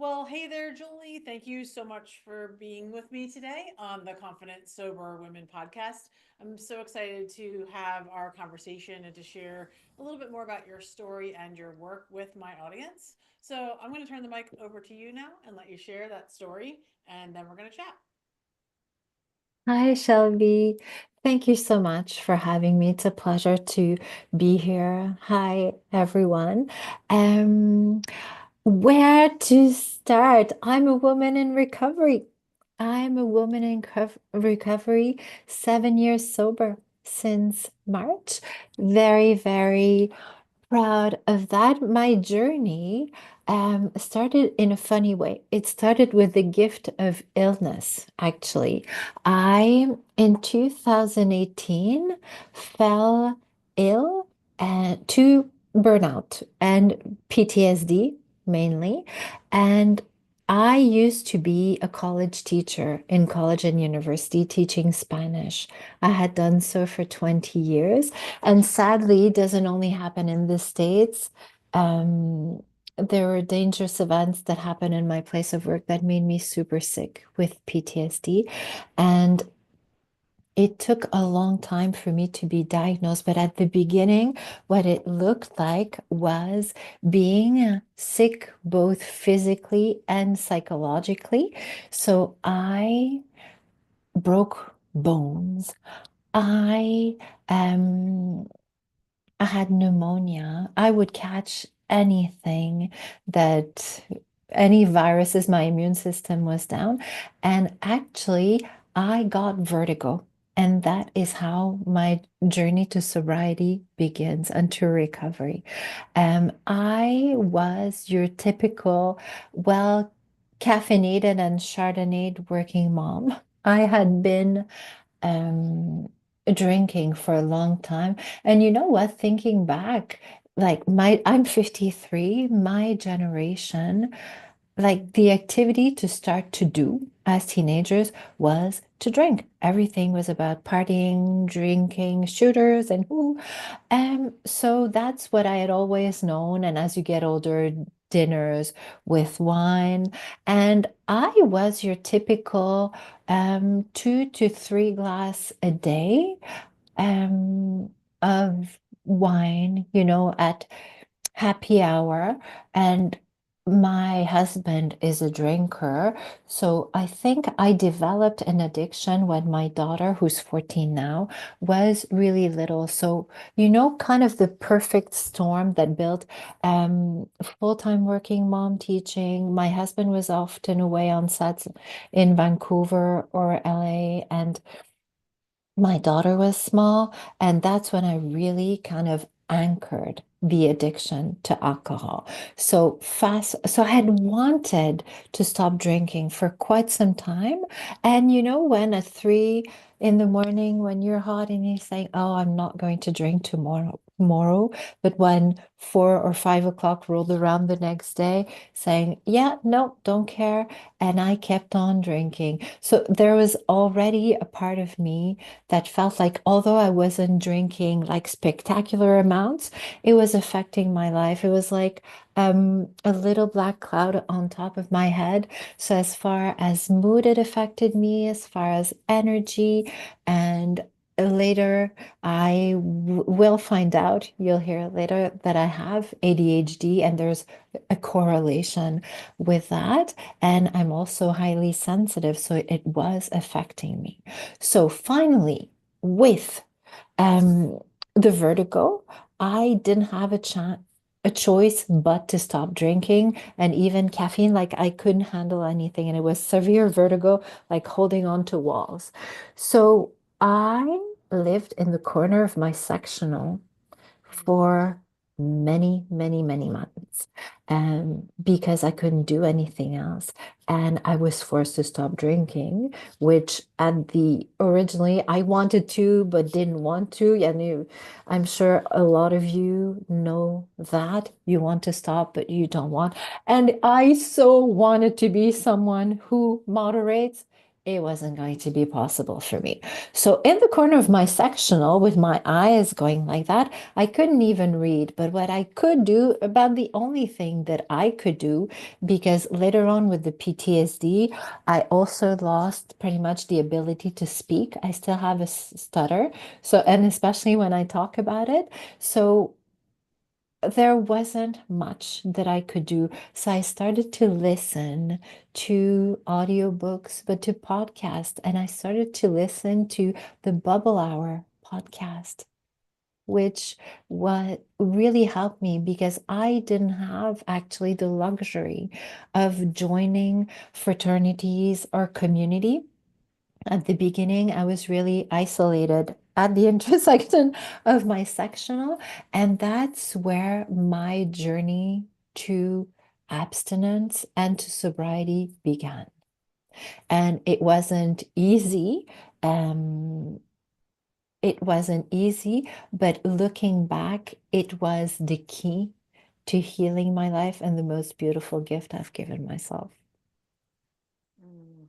Well, hey there, Julie. Thank you so much for being with me today on the Confident Sober Women podcast. I'm so excited to have our conversation and to share a little bit more about your story and your work with my audience. So, I'm going to turn the mic over to you now and let you share that story, and then we're going to chat. Hi, Shelby. Thank you so much for having me. It's a pleasure to be here. Hi, everyone. Um, where to start? I'm a woman in recovery. I'm a woman in recovery, 7 years sober since March. Very, very proud of that. My journey started in a funny way. It started with the gift of illness, actually. In 2018, fell ill and to burnout and PTSD mainly. And I used to be a college teacher in college and university teaching Spanish. I had done so for 20 years. And sadly, it doesn't only happen in the States. Um, there were dangerous events that happened in my place of work that made me super sick with PTSD. And it took a long time for me to be diagnosed. But at the beginning, what it looked like was being sick both physically and psychologically. So I broke bones. I um I had pneumonia. I would catch anything that any viruses, my immune system was down. And actually, I got vertigo. And that is how my journey to sobriety begins and to recovery. I was your typical, well, caffeinated and Chardonnay working mom. I had been um, drinking for a long time. And you know what? Thinking back, I'm 53, my generation, like the activity to start to do as teenagers was to drink. Everything was about partying, drinking, shooters, and who. So that's what I had always known. And as you get older, dinners with wine. And I was your typical 2 to 3 glass a day um, of wine, at happy hour. And my husband is a drinker. So I think I developed an addiction when my daughter, who's 14 now, was really little. So, kind of the perfect storm that built full-time working mom teaching. My husband was often away on sets in Vancouver or LA, and my daughter was small, and that's when I really kind of anchored the addiction to alcohol. So I had wanted to stop drinking for quite some time. And when at 3 in the morning, when you're hot and you're saying, "Oh, I'm not going to drink tomorrow," but when 4 or 5 o'clock rolled around the next day, saying, "Yeah, no, don't care," and I kept on drinking. So there was already a part of me that felt like although I wasn't drinking like spectacular amounts, it was affecting my life. It was like a little black cloud on top of my head. So as far as mood, it affected me, as far as energy, and later will find out, you'll hear later that I have ADHD, and there's a correlation with that. And I'm also highly sensitive, so it was affecting me. So finally, with um, the vertigo, I didn't have a choice but to stop drinking and even caffeine. Like I couldn't handle anything, and it was severe vertigo, like holding on to walls. So I lived in the corner of my sectional for many, many, many months because I couldn't do anything else. And I was forced to stop drinking, which originally I wanted to, but didn't want to. I'm sure a lot of you know that you want to stop, but you don't want. And I so wanted to be someone who moderates it wasn't going to be possible for me. So in the corner of my sectional with my eyes going like that, I couldn't even read. But what I could do, about the only thing that I could do, because later on with the PTSD, I also lost pretty much the ability to speak. I still have a stutter. So, and especially when I talk about it. So there wasn't much that I could do. So I started to listen to audiobooks, but to podcasts. And I started to listen to the Bubble Hour podcast, which what really helped me because I didn't have actually the luxury of joining fraternities or community. At the beginning, I was really isolated at the intersection of my sectional, and that's where my journey to abstinence and to sobriety began. And it wasn't easy. Um, it wasn't easy, but looking back, it was the key to healing my life and the most beautiful gift I've given myself. Mm.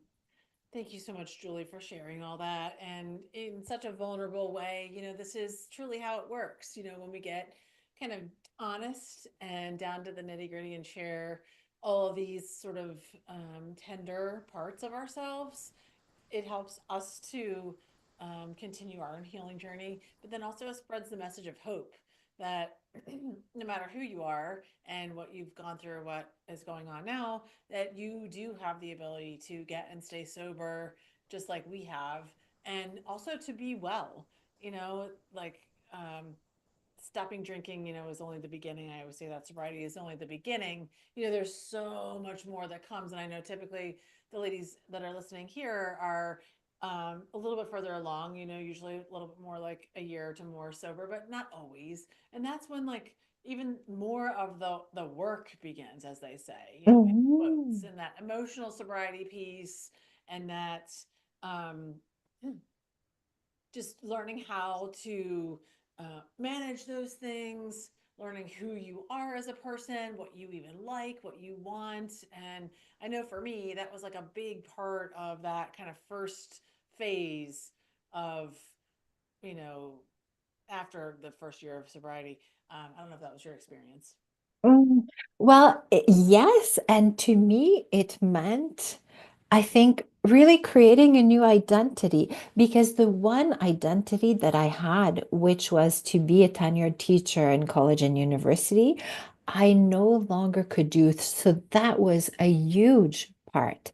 Thank you so much, Julie, for sharing all that and in such a vulnerable way. This is truly how it works. When we get kind of honest and down to the nitty gritty and share all of these sort of tender parts of ourselves, it helps us to continue our healing journey, but then also spreads the message of hope that no matter who you are and what you've gone through, what is going on now, that you do have the ability to get and stay sober just like we have, and also to be well, like stopping drinking, is only the beginning. I always say that sobriety is only the beginning. There's so much more that comes. And I know typically the ladies that are listening here are a little bit further along, usually a little bit more like a year to more sober, but not always. And that's when like even more of the work begins, as they say, in quotes, Mhm. and that emotional sobriety piece and that um, just learning how to manage those things, learning who you are as a person, what you even like, what you want. And I know for me, that was like a big part of that kind of first phase of, you know, after the first year of sobriety. I don't know if that was your experience. Mm, Well, yes. And to me, it meant, I think, really creating a new identity because the one identity that I had, which was to be a tenured teacher in college and university, I no longer could do. So that was a huge part.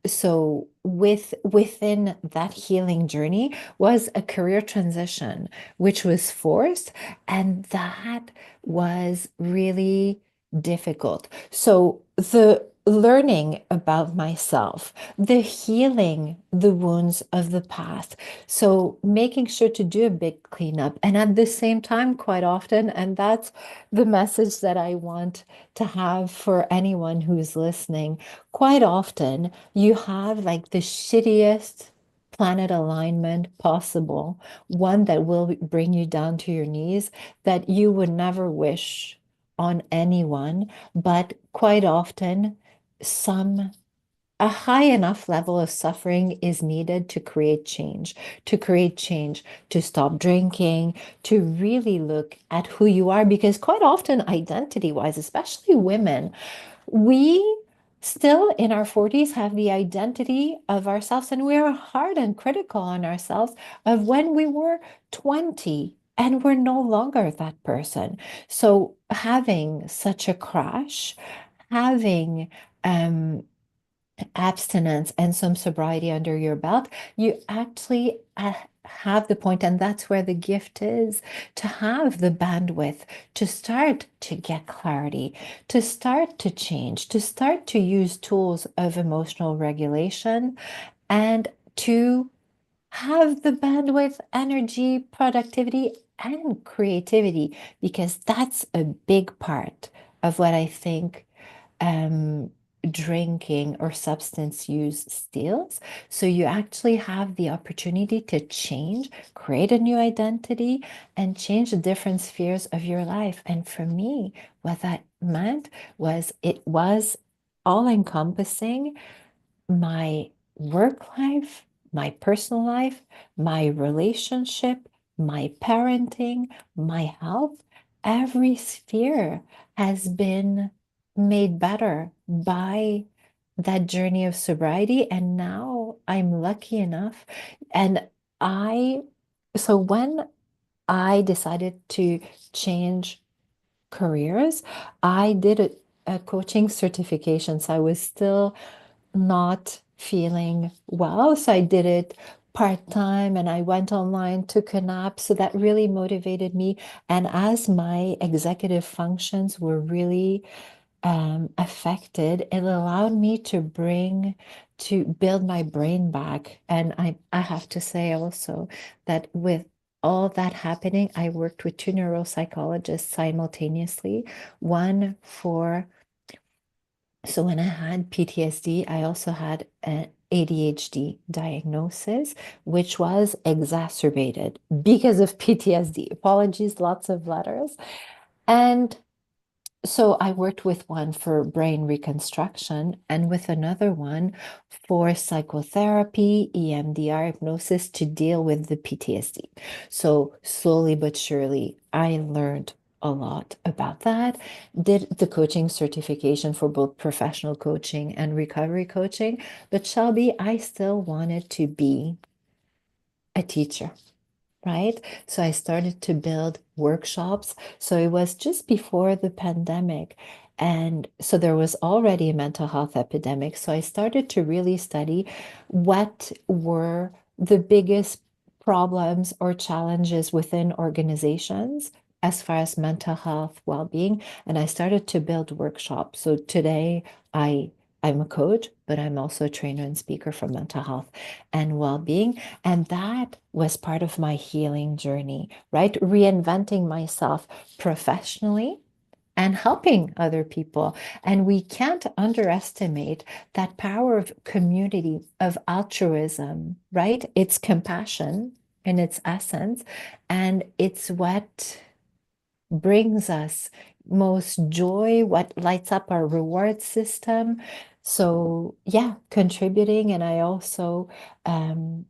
So within that healing journey was a career transition, which was forced, and that was really difficult. So the learning about myself, the healing the wounds of the past. So making sure to do a big cleanup. And at the same time, quite often, and that's the message that I want to have for anyone who's listening, quite often you have like the shittiest planet alignment possible, one that will bring you down to your knees that you would never wish on anyone, but quite often, some a high enough level of suffering is needed to create change, to stop drinking, to really look at who you are. Because quite often, identity wise, especially women, we still in our 40s have the identity of ourselves, and we are hard and critical on ourselves of when we were 20 and we're no longer that person. So having such a crash, having um, abstinence and some sobriety under your belt, you actually have the point, and that's where the gift is, to have the bandwidth to start to get clarity, to start to change, to start to use tools of emotional regulation, and to have the bandwidth, energy, productivity, and creativity, because that's a big part of what I think um, drinking or substance use steals. So you actually have the opportunity to change, create a new identity, and change the different spheres of your life. And for me, what that meant was it was all encompassing my work life, my personal life, my relationship, my parenting, my health, every sphere has been made better by that journey of sobriety. And now I'm lucky enough. And I, so when I decided to change careers, I did a coaching certification. So I was still not feeling well. So I did it part-time and I went online, took a nap. So that really motivated me. And as my executive functions were really affected, it allowed me to build my brain back. And I have to say also that with all that happening, I worked with two neuropsychologists simultaneously, one for so when I had PTSD, I also had an ADHD diagnosis, which was exacerbated because of PTSD. Apologies, lots of letters. And so I worked with one for brain reconstruction and with another one for psychotherapy, EMDR hypnosis to deal with the PTSD. So slowly but surely, I learned a lot about that. Did the coaching certification for both professional coaching and recovery coaching. But Shelby, I still wanted to be a teacher, right? So I started to build workshops. So it was just before the pandemic. And so there was already a mental health epidemic. So I started to really study what were the biggest problems or challenges within organizations as far as mental health well-being. And I started to build workshops. So today I'm a coach, but I'm also a trainer and speaker for mental health and well-being. And that was part of my healing journey, right? Reinventing myself professionally and helping other people. And we can't underestimate that power of community, of altruism, right? It's compassion in its essence, and it's what brings us most joy, what lights up our reward system. So, yeah, contributing. And I also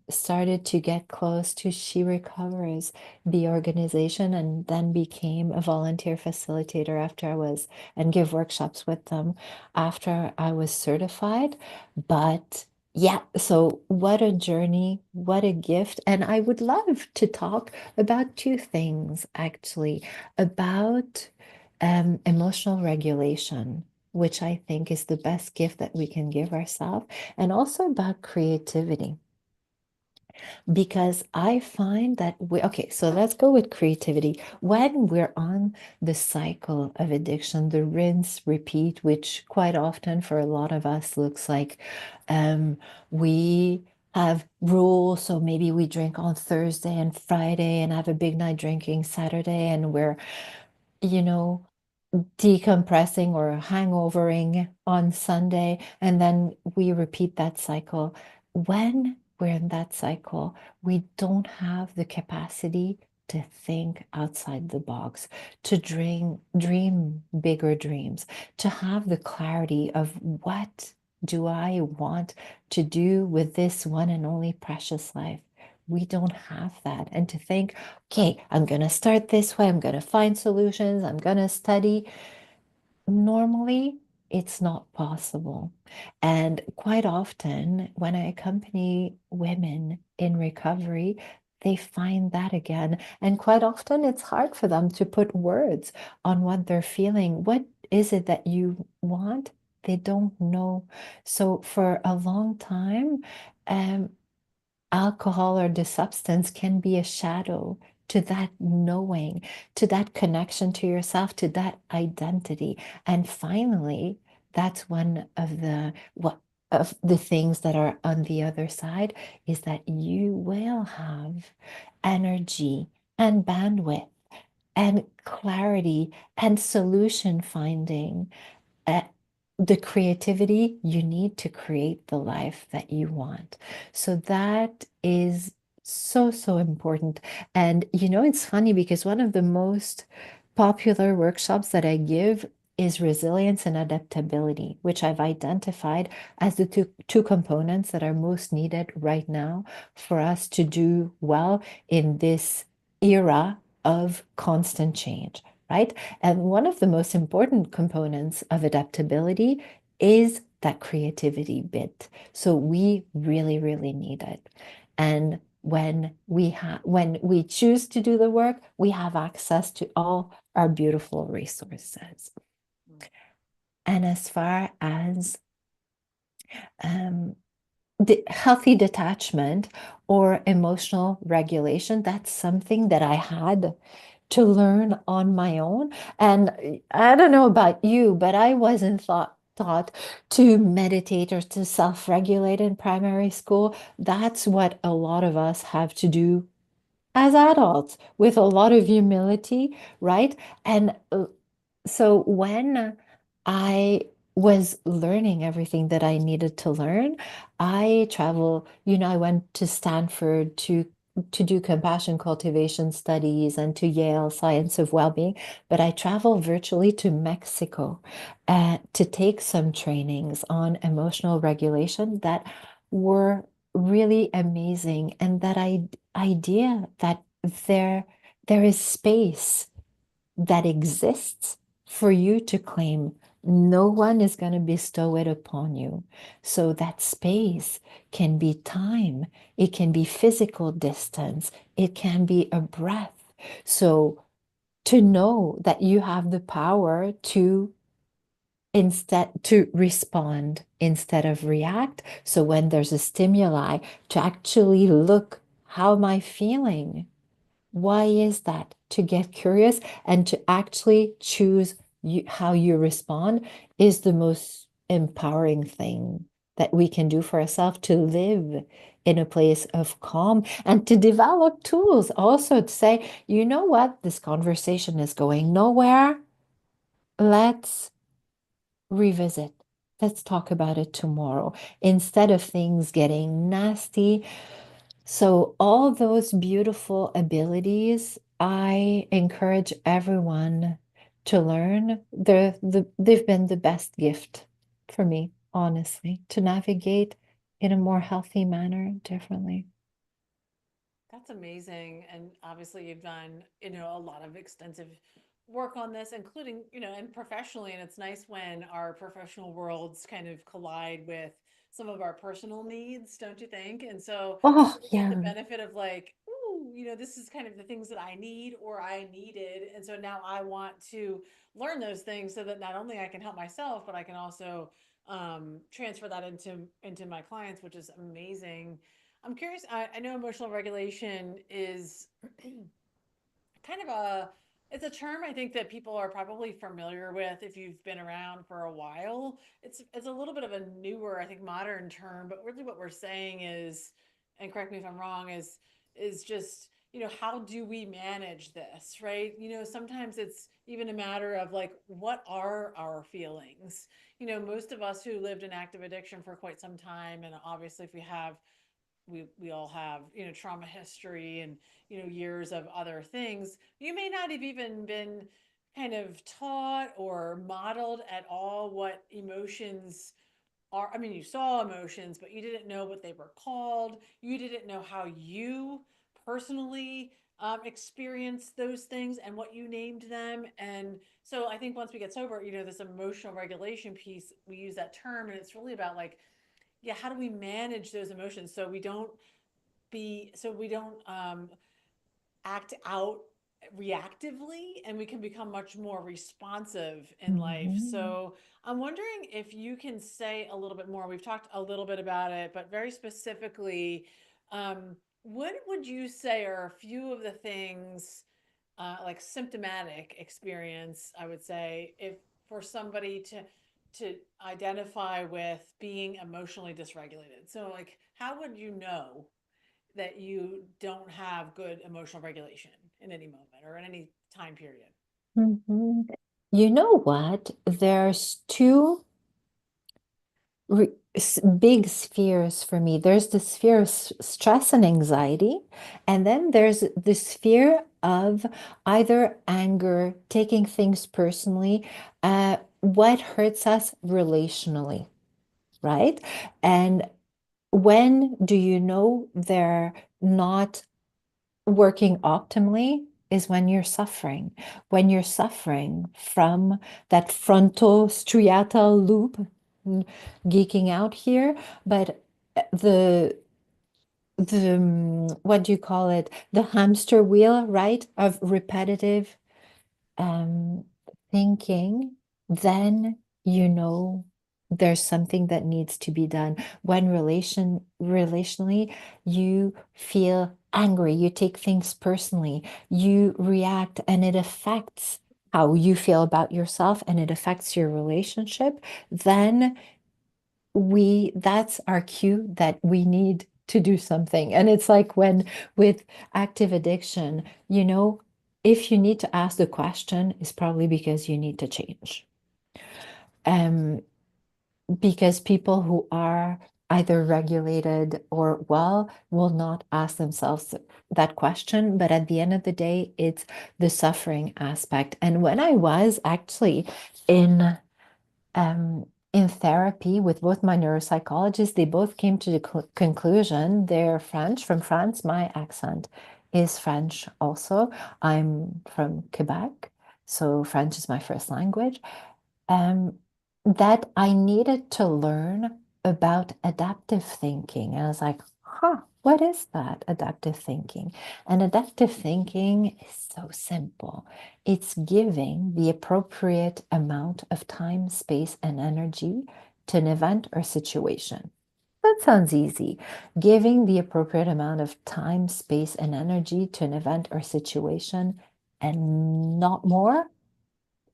started to get close to She Recovers, the organization, and then became a volunteer facilitator after I was, and give workshops with them after I was certified. But yeah, so what a journey, what a gift. And I would love to talk about two things actually about emotional regulation, which I think is the best gift that we can give ourselves, and also about creativity. Because I find that okay, so let's go with creativity. When we're on the cycle of addiction, the rinse, repeat, which quite often for a lot of us looks like um, we have rules. So maybe we drink on Thursday and Friday and have a big night drinking Saturday, and we're you know, decompressing or hangovering on Sunday, and then we repeat that cycle. When we're in that cycle, we don't have the capacity to think outside the box, to dream bigger dreams, to have the clarity of what do I want to do with this one and only precious life. We don't have that. And to think, okay, I'm going to start this way, I'm going to find solutions, I'm going to study. Normally, it's not possible. And quite often, when I accompany women in recovery, they find that again. And quite often, it's hard for them to put words on what they're feeling. What is it that you want? They don't know. So, for a long time, um, alcohol or the substance can be a shadow to that knowing, to that connection to yourself, to that identity. And finally, that's one of the things that are on the other side is that you will have energy and bandwidth and clarity and solution finding, uh, the creativity you need to create the life that you want. So that is so, so important. And it's funny because one of the most popular workshops that I give is resilience and adaptability, which I've identified as the two components that are most needed right now for us to do well in this era of constant change, right? And one of the most important components of adaptability is that creativity bit. So we really, really need it. And when we choose to do the work, we have access to all our beautiful resources. And as far as um, the healthy detachment or emotional regulation, that's something that I had to learn on my own. And I don't know about you, but I wasn't taught to meditate or to self-regulate in primary school. That's what a lot of us have to do as adults with a lot of humility, right? And so when I was learning everything that I needed to learn, I I went to Stanford to do compassion cultivation studies and to Yale Science of Wellbeing, but I traveled virtually to Mexico to take some trainings on emotional regulation that were really amazing. And that idea that there there is space that exists for you to claim. No one is going to bestow it upon you. So that space can be time, it can be physical distance, it can be a breath. So to know that you have the power to respond instead of react. So when there's a stimuli, to actually look, how am I feeling? Why is that? To get curious and to actually choose how you respond is the most empowering thing that we can do for ourselves, to live in a place of calm and to develop tools also to say, you know what, this conversation is going nowhere. Let's revisit. Let's talk about it tomorrow instead of things getting nasty. So all those beautiful abilities, I encourage everyone to learn. They've been the best gift for me, honestly, to navigate in a more healthy manner differently. That's amazing. And obviously you've done, a lot of extensive work on this, including, and professionally. And it's nice when our professional worlds kind of collide with some of our personal needs, don't you think? And so Oh, we get the yeah. benefit of like, ooh, this is kind of the things that I need or I needed. And so now I want to learn those things so that not only I can help myself, but I can also transfer that into my clients, which is amazing. I'm curious. I know emotional regulation is kind of it's a term I think that people are probably familiar with if you've been around for a while. It's a little bit of a newer, I think, modern term, but really what we're saying is, and correct me if I'm wrong, is just, how do we manage this, right? Sometimes it's even a matter of like, what are our feelings? Most of us who lived in active addiction for quite some time, and obviously if we all have, trauma history and, years of other things. You may not have even been kind of taught or modeled at all what emotions are. I mean, you saw emotions, but you didn't know what they were called. You didn't know how you personally experienced those things and what you named them. And so I think once we get sober, this emotional regulation piece, we use that term, and it's really about like, yeah, how do we manage those emotions so we don't act out reactively, and we can become much more responsive in life. Mhm. So I'm wondering if you can say a little bit more. We've talked a little bit about it, but very specifically, what would you say are a few of the things, like symptomatic experience, I would say, if for somebody to identify with being emotionally dysregulated. So like, how would you know that you don't have good emotional regulation in any moment or in any time period? Mhm. You know what? There's two big spheres for me. There's the sphere of stress and anxiety, and then there's the sphere of either anger, taking things personally, what hurts us relationally, right? And when do you know they're not working optimally is when you're suffering. When you're suffering from that frontal striatal loop, geeking out here, but the what do you call it? The hamster wheel, right? Of repetitive um, thinking, then you know there's something that needs to be done. When relationally, you feel angry, you take things personally, you react, and it affects how you feel about yourself and it affects your relationship, then that's our cue that we need to do something. And it's like when with active addiction, if you need to ask the question, it's probably because you need to change. Um, because people who are either regulated or well will not ask themselves that question. But at the end of the day, it's the suffering aspect. And when I was actually in um, in therapy with both my neuropsychologists, they both came to the conclusion they're French from France. My accent is French also. I'm from Quebec, so French is my first language. Um, that I needed to learn about adaptive thinking. And I was like, huh, what is that adaptive thinking? And adaptive thinking is so simple. It's giving the appropriate amount of time, space, and energy to an event or situation. That sounds easy. Giving the appropriate amount of time, space, and energy to an event or situation and not more,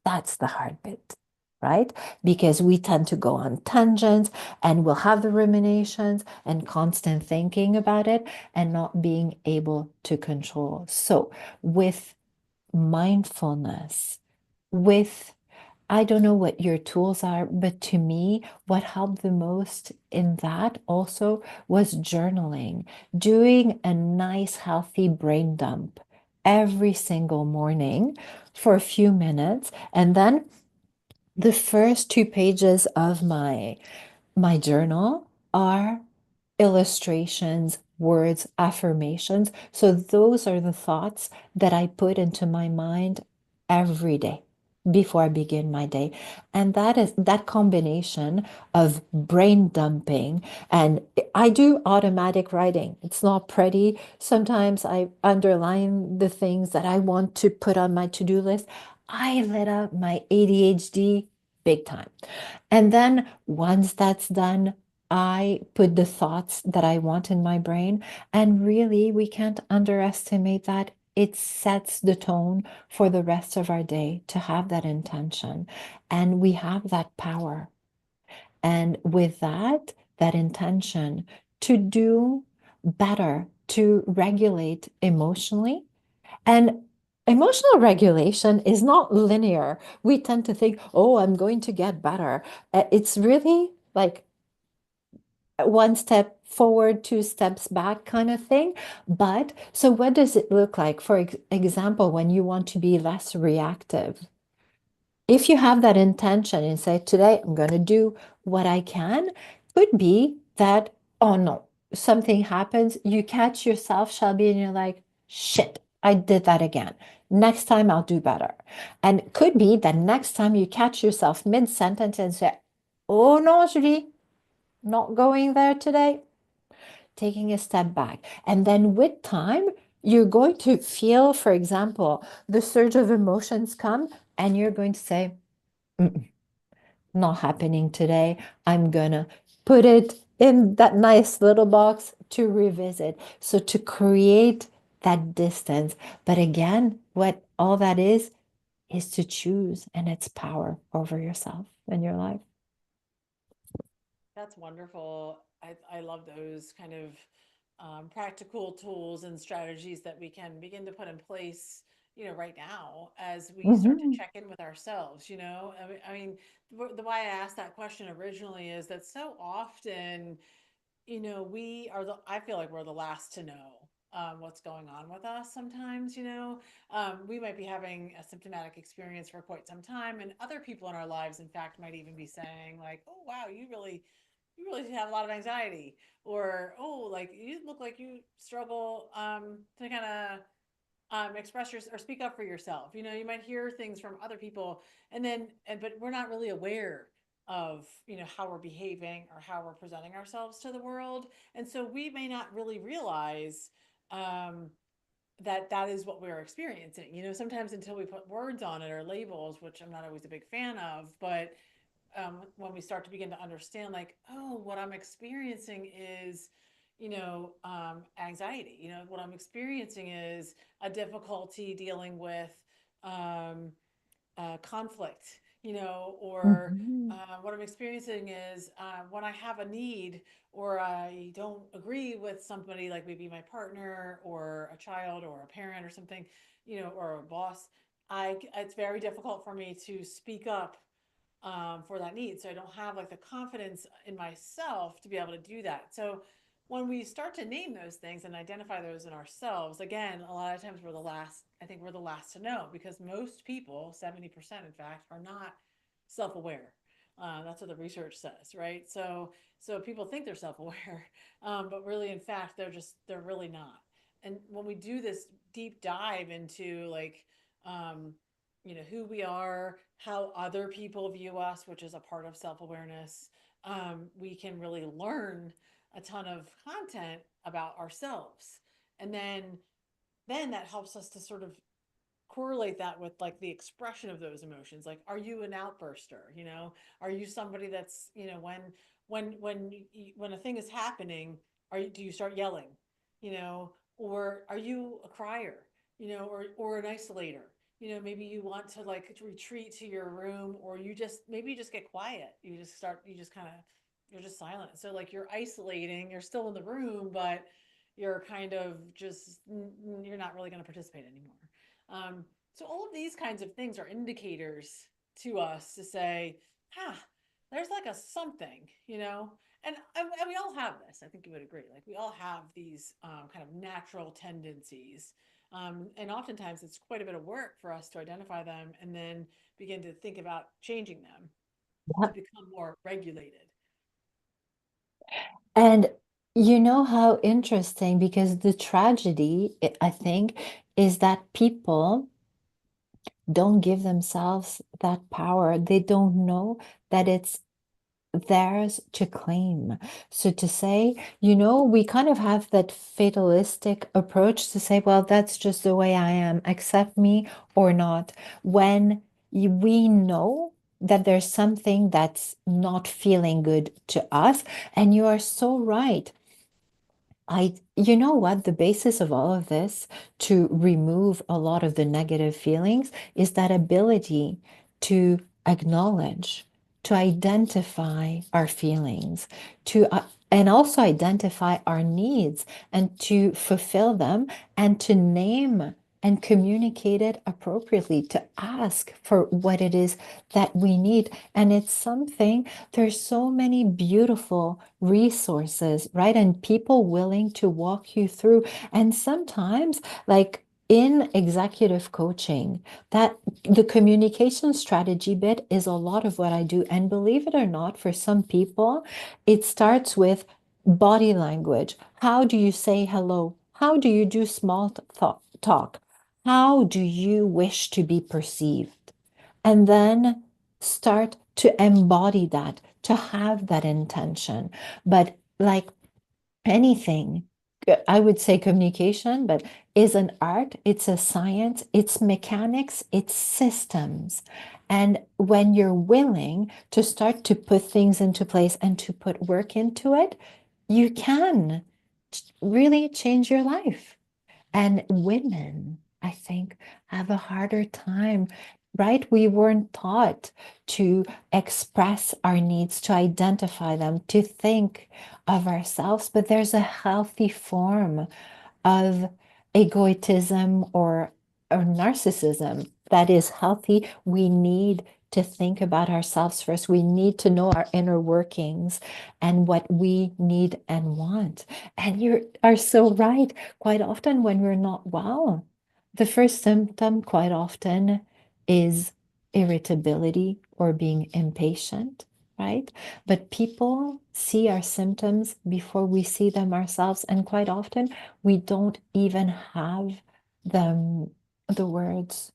that's the hard bit, right? Because we tend to go on tangents and we'll have the ruminations and constant thinking about it and not being able to control. So, with mindfulness, with I don't know what your tools are, but to me, what helped the most in that also was journaling, doing a nice, healthy brain dump every single morning for a few minutes. And then the first 2 pages of my journal are illustrations, words, affirmations. So those are the thoughts that I put into my mind every day before I begin my day. And that is that combination of brain dumping, and I do automatic writing. It's not pretty. Sometimes I underline the things that I want to put on my to-do list. I lit up my ADHD big time. And then once that's done, I put the thoughts that I want in my brain. And really, we can't underestimate that. It sets the tone for the rest of our day to have that intention. And we have that power. And with that intention to do better, to regulate emotionally. And emotional regulation is not linear. We tend to think, oh, I'm going to get better. It's really like one step forward, 2 steps back kind of thing. But so what does it look like? For example, when you want to be less reactive, if you have that intention and say, today I'm going to do what I can, could be that, oh no, something happens, you catch yourself, Shelby, and you're like, shit, I did that again. Next time I'll do better. And it could be that next time you catch yourself mid-sentence and say, oh no, Julie, not going there today, taking a step back. And then with time, you're going to feel, for example, the surge of emotions come, and you're going to say, mm-mm, not happening today. I'm gonna put it in that nice little box to revisit. So to create that distance. But again, what all that is to choose, and it's power over yourself and your life. That's wonderful. I love those kind of practical tools and strategies that we can begin to put in place, right now as we start to Mhm. check in with ourselves, the why I asked that question originally is that so often, we are I feel like we're the last to know. what's going on with us sometimes, we might be having a symptomatic experience for quite some time, and other people in our lives, in fact, might even be saying like, "Oh, wow, you really have a lot of anxiety," or, "Oh, like you look like you struggle to kind of express your or speak up for yourself." You might hear things from other people, but we're not really aware of how we're behaving or how we're presenting ourselves to the world, and so we may not really realize um, that that is what we're experiencing. Sometimes until we put words on it or labels, which I'm not always a big fan of, but when we start to begin to understand, like, oh, what I'm experiencing is, anxiety. What I'm experiencing is a difficulty dealing with um, conflict, or Mhm. what I'm experiencing is when I have a need or I don't agree with somebody, like maybe my partner or a child or a parent or something, or a boss. It's very difficult for me to speak up for that need. So I don't have like the confidence in myself to be able to do that. So when we start to name those things and identify those in ourselves, again, a lot of times I think we're the last to know, because most people, 70% in fact, are not self-aware. That's what the research says, right? So people think they're self-aware, but really, in fact, they're really not. And when we do this deep dive into like, um, who we are, how other people view us, which is a part of self-awareness, we can really learn a ton of content about ourselves. And then that helps us to sort of correlate that with like the expression of those emotions. Like, are you an outburster? Are you somebody that's, when a thing is happening, do you start yelling? Or are you a crier? Or an isolator? Maybe you want to like to retreat to your room, or you just get quiet. You just kind of, you're just silent. So like you're isolating, you're still in the room, but you're kind of just, you're not really going to participate anymore. So all of these kinds of things are indicators to us to say, ah, there's like a something, and we all have this. I think you would agree. Like we all have these kind of natural tendencies. And oftentimes it's quite a bit of work for us to identify them and then begin to think about changing them to Yeah. become more regulated. And you know how interesting, because the tragedy, I think, is that people don't give themselves that power. They don't know that it's theirs to claim. So to say, we kind of have that fatalistic approach to say, well, that's just the way I am, accept me or not. When we know that there's something that's not feeling good to us, and you are so right. You know what? The basis of all of this to remove a lot of the negative feelings is that ability to acknowledge, to identify our feelings, and also identify our needs and to fulfill them and to name and communicate it appropriately, to ask for what it is that we need. And it's something, there's so many beautiful resources, right? And people willing to walk you through. And sometimes, like in executive coaching, that the communication strategy bit is a lot of what I do. And believe it or not, for some people, it starts with body language. How do you say hello? How do you do small talk? How do you wish to be perceived? And then start to embody that, to have that intention. But like anything, I would say communication, but is an art, it's a science, it's mechanics, it's systems. And when you're willing to start to put things into place and to put work into it, you can really change your life. And women, I think, have a harder time, right? We weren't taught to express our needs, to identify them, to think of ourselves, but there's a healthy form of egotism or narcissism that is healthy. We need to think about ourselves first. We need to know our inner workings and what we need and want. And you are so right. Quite often, when we're not well, the first symptom quite often is irritability or being impatient, right? But people see our symptoms before we see them ourselves. And quite often, we don't even have the words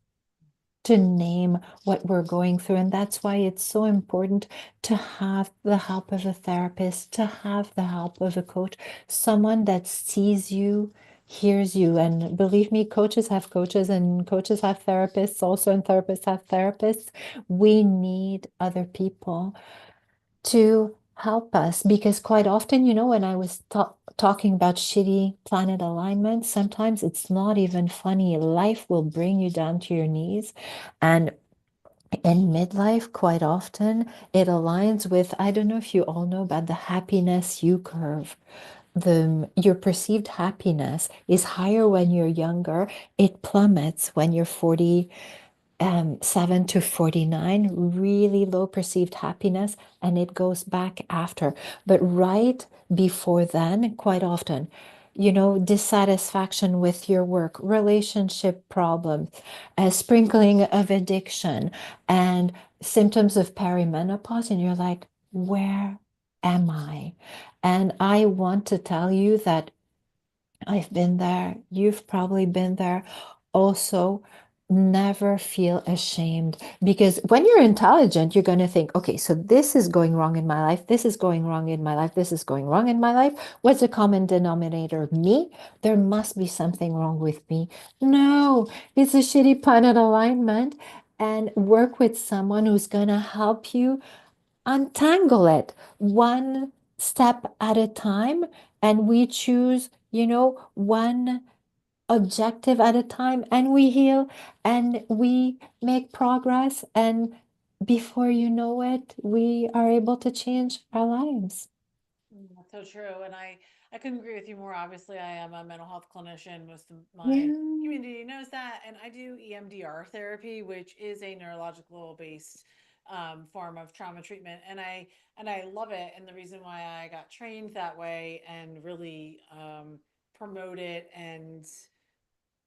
to name what we're going through. And that's why it's so important to have the help of a therapist, to have the help of a coach, someone that sees you, hears you. And believe me, coaches have coaches, and coaches have therapists also, and therapists have therapists. We need other people to help us because quite often, when I was talking about shitty planet alignment, sometimes it's not even funny. Life will bring you down to your knees. And in midlife, quite often, it aligns with, I don't know if you all know about the happiness U curve. Your perceived happiness is higher when you're younger. It plummets when you're 7 to 49, really low perceived happiness, and it goes back after. But right before then, quite often, dissatisfaction with your work, relationship problems, a sprinkling of addiction, and symptoms of perimenopause, and you're like, where am I? And I want to tell you that I've been there. You've probably been there. Also, never feel ashamed because when you're intelligent, you're going to think, okay, so this is going wrong in my life. This is going wrong in my life. This is going wrong in my life. What's the common denominator? Me? There must be something wrong with me. No, it's a shitty planet alignment. And work with someone who's going to help you untangle it one step at a time. And we choose, one objective at a time, and we heal and we make progress. And before you know it, we are able to change our lives. That's so true. And I couldn't agree with you more. Obviously, I am a mental health clinician. Most of my Yeah. community knows that. And I do EMDR therapy, which is a neurological based form of trauma treatment. And I love it. And the reason why I got trained that way and really promote it and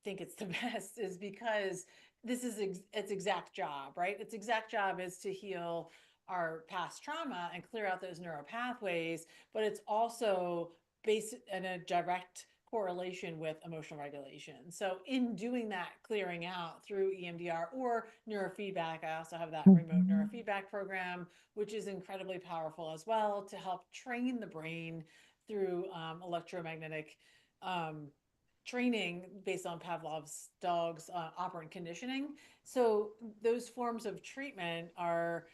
think it's the best is because this is its exact job, right? Its exact job is to heal our past trauma and clear out those neural pathways, but it's also based in a direct correlation with emotional regulation. So in doing that clearing out through EMDR or neurofeedback, I also have that remote Mhm. neurofeedback program, which is incredibly powerful as well to help train the brain through electromagnetic um, training based on Pavlov's dog's operant conditioning. So those forms of treatment are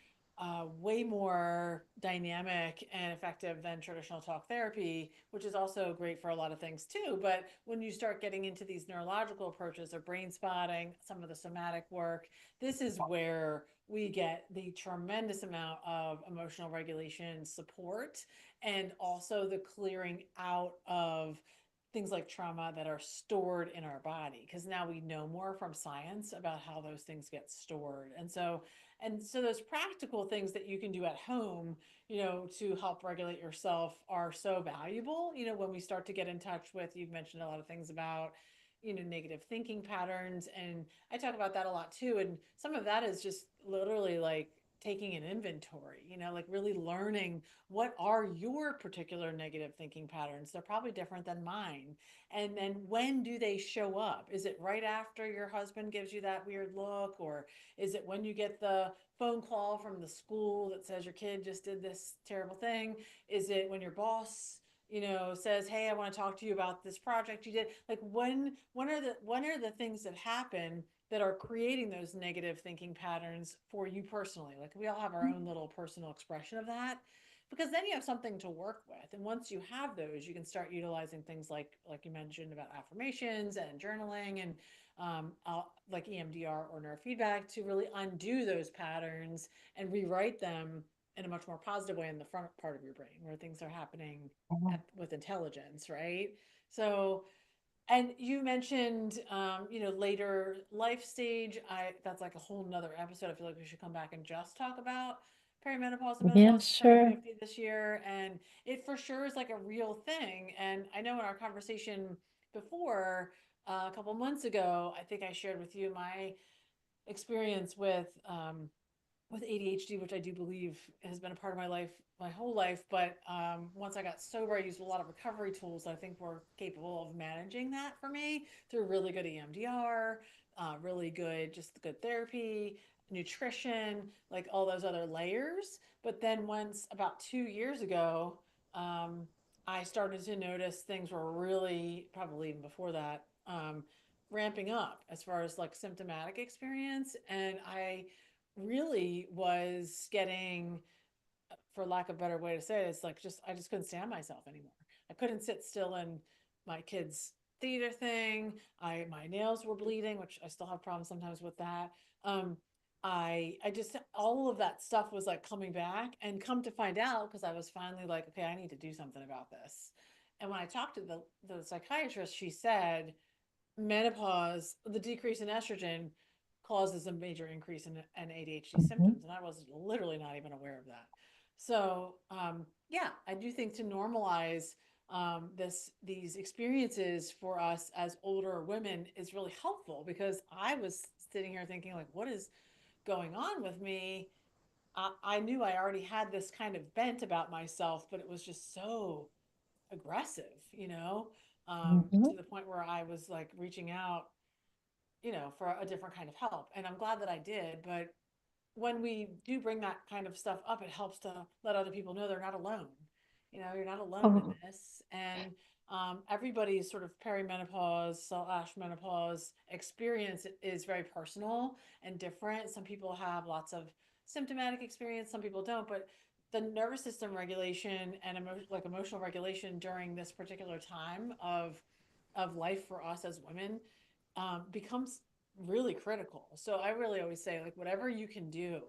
way more dynamic and effective than traditional talk therapy, which is also great for a lot of things too. But when you start getting into these neurological approaches or brain spotting, some of the somatic work, this is where we get the tremendous amount of emotional regulation support and also the clearing out of things like trauma that are stored in our body because now we know more from science about how those things get stored. And so those practical things that you can do at home, to help regulate yourself are so valuable. When we start to get in touch with, you've mentioned a lot of things about, negative thinking patterns. And I talk about that a lot too. And some of that is just literally like taking an inventory, like really learning what are your particular negative thinking patterns. They're probably different than mine. And then when do they show up? Is it right after your husband gives you that weird look? Or is it when you get the phone call from the school that says your kid just did this terrible thing? Is it when your boss says, hey, I want to talk to you about this project you did? Like when are the things that happen that are creating those negative thinking patterns for you personally? Like we all have our own little personal expression of that, because then you have something to work with. And once you have those, you can start utilizing things like you mentioned about affirmations and journaling and like EMDR or neurofeedback to really undo those patterns and rewrite them in a much more positive way in the front part of your brain where things are happening with intelligence, right? So And you mentioned, later life stage. That's like a whole nother episode. I feel like we should come back and just talk about perimenopause and Yeah, menopause. I'm turning sure. 50 this year, and it for sure is like a real thing. And I know in our conversation before, a couple months ago, I think I shared with you my experience with ADHD, which I do believe has been a part of my life my whole life. But once I got sober, I used a lot of recovery tools that I think were capable of managing that for me through really good EMDR, really good, just good therapy, nutrition, like all those other layers. But then once about 2 years ago, um, I started to notice things were really, probably even before that, ramping up as far as like symptomatic experience. And I really was getting, for lack of a better way to say it, it's like just I just couldn't stand myself anymore. I couldn't sit still in my kids' theater thing. My nails were bleeding, which I still have problems sometimes with that. Um, I just, all of that stuff was like coming back, and come to find out, because I was finally like, okay, I need to do something about this. And when I talked to the psychiatrist, she said menopause, the decrease in estrogen causes a major increase in ADHD Mhm. symptoms. And I was literally not even aware of that. So, yeah, I do think to normalize these experiences for us as older women is really helpful, because I was sitting here thinking, like, what is going on with me? I knew I already had this kind of bent about myself, but it was just so aggressive, Mhm. to the point where I was like reaching out, for a different kind of help. And I'm glad that I did. But when we do bring that kind of stuff up, it helps to let other people know they're not alone. You're not alone in Oh, this. And everybody's sort of perimenopause / menopause experience is very personal and different. Some people have lots of symptomatic experience, some people don't. But the nervous system regulation and like emotional regulation during this particular time of life for us as women becomes really critical. So I really always say, like, whatever you can do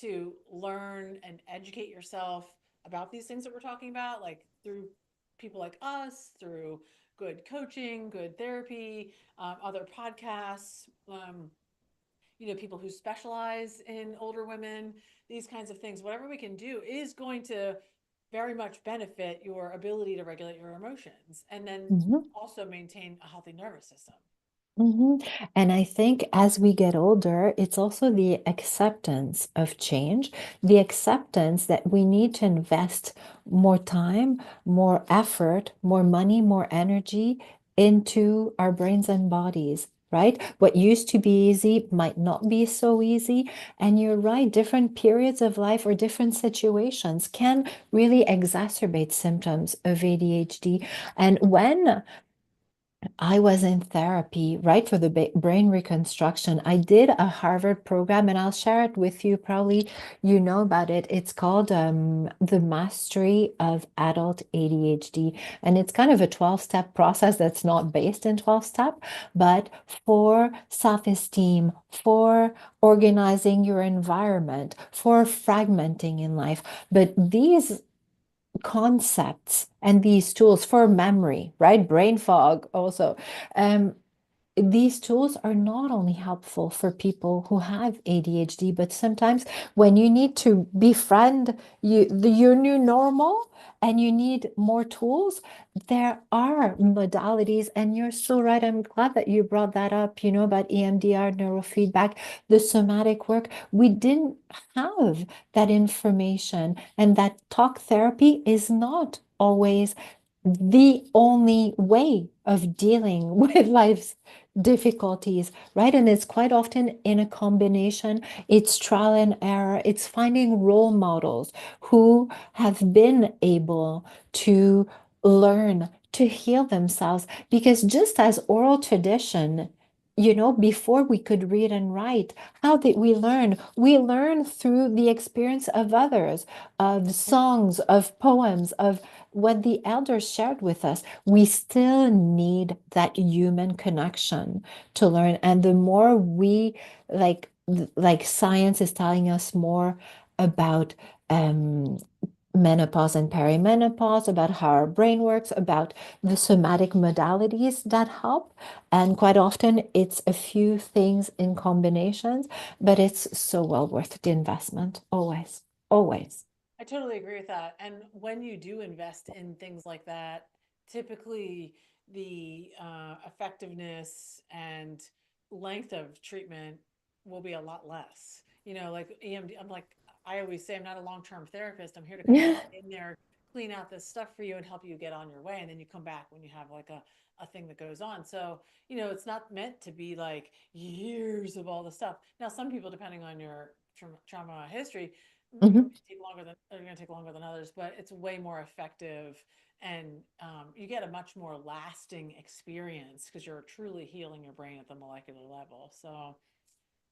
to learn and educate yourself about these things that we're talking about, like through people like us, through good coaching, good therapy, other podcasts, people who specialize in older women, these kinds of things, whatever we can do is going to very much benefit your ability to regulate your emotions, and then mhm. also maintain a healthy nervous system. And I think as we get older, it's also the acceptance of change, the acceptance that we need to invest more time, more effort, more money, more energy into our brains and bodies, right? What used to be easy might not be so easy. And you're right, different periods of life or different situations can really exacerbate symptoms of ADHD. And when I was in therapy, right, for the brain reconstruction. I did a Harvard program, and I'll share it with you. Probably you know about it. It's called The Mastery of Adult ADHD. And it's kind of a 12-step process that's not based in 12-step, but for self-esteem, for organizing your environment, for fragmenting in life. But these concepts and these tools for memory, right? Brain fog also. Um, these tools are not only helpful for people who have ADHD, but sometimes when you need to befriend your new normal and you need more tools, there are modalities. And you're so right. I'm glad that you brought that up, about EMDR, neurofeedback, the somatic work. We didn't have that information, and that talk therapy is not always the only way of dealing with life's difficulties, right? And it's quite often in a combination. It's trial and error. It's finding role models who have been able to learn to heal themselves. Because just as oral tradition, before we could read and write, how did we learn? We learn through the experience of others, of songs, of poems, of what the elders shared with us. We still need that human connection to learn. And the more we like science is telling us more about um menopause and perimenopause, about how our brain works, about the somatic modalities that help. And quite often it's a few things in combinations, but it's so well worth the investment. Always, always. I totally agree with that. And when you do invest in things like that, typically the effectiveness and length of treatment will be a lot less. You know, like EMD, I'm like, I always say I'm not a long-term therapist. I'm here to kind of get in there, clean out this stuff for you and help you get on your way. And then you come back when you have like a thing that goes on. So, you know, it's not meant to be like years of all the stuff. Now, some people, depending on your trauma history, Mhm. take longer than are going to take longer than others, but it's way more effective, and you get a much more lasting experience because you're truly healing your brain at the molecular level. So,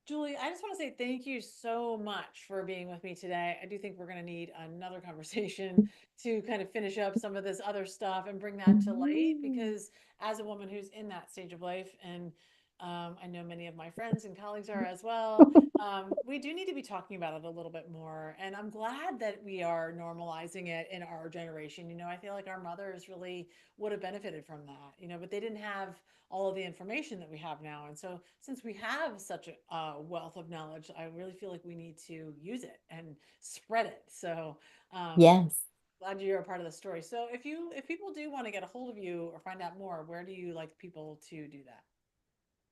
Julie, I just want to say thank you so much for being with me today. I do think we're going to need another conversation to kind of finish up some of this other stuff and bring that to light Mhm. because as a woman who's in that stage of life, and I know many of my friends and colleagues are as well, we do need to be talking about it a little bit more. And I'm glad that we are normalizing it in our generation. You know, I feel like our mothers really would have benefited from that, you know, but they didn't have all of the information that we have now. And so, since we have such a wealth of knowledge, I really feel like we need to use it and spread it. So, Yes. glad you're a part of the story. So, if people do want to get a hold of you or find out more, where do you like people to do that?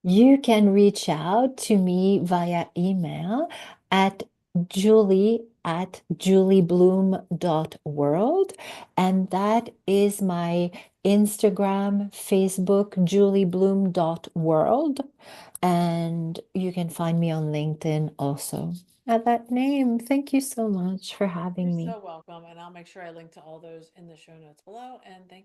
You can reach out to me via email at julie@juliebloom.world. And that is my Instagram, Facebook, juliebloom.world. And you can find me on LinkedIn also at that name. Thank you so much for You're having me. so welcome, and I'll make sure I link to all those in the show notes below. And thank